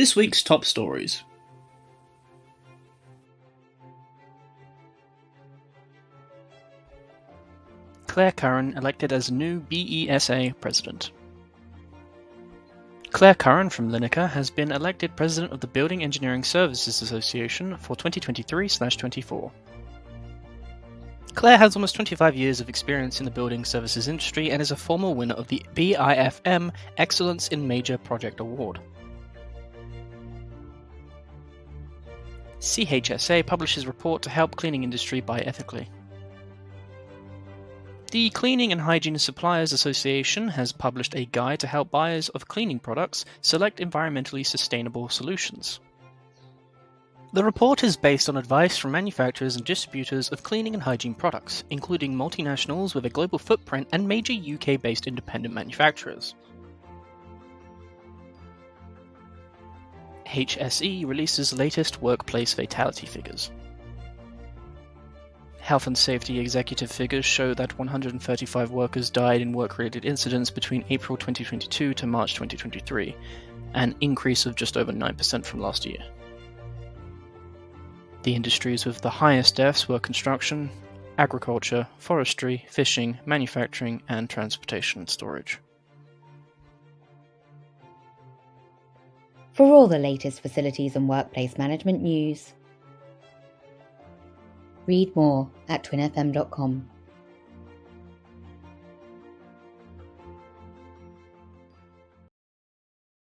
This week's top stories. Curran elected as new BESA president. Curran from Lineker has been elected president of the Building Engineering Services Association for 2023/24. Claire has almost 25 years of experience in the building services industry and is a former winner of the BESA Excellence in Major Project Award. CHSA publishes report to help cleaning industry buy ethically. The Cleaning and Hygiene Suppliers Association has published a guide to help buyers of cleaning products select environmentally sustainable solutions. The report is based on advice from manufacturers and distributors of cleaning and hygiene products, including multinationals with a global footprint and major UK-based independent manufacturers. CHSA releases latest workplace fatality figures. Health and safety executive figures show that 135 workers died in work-related incidents between April 2022 to March 2023, an increase of just over 9% from last year. The industries with the highest deaths were construction, agriculture, forestry, fishing, manufacturing, and transportation and storage. For all the latest facilities and workplace management news, read more at TWinFM.com.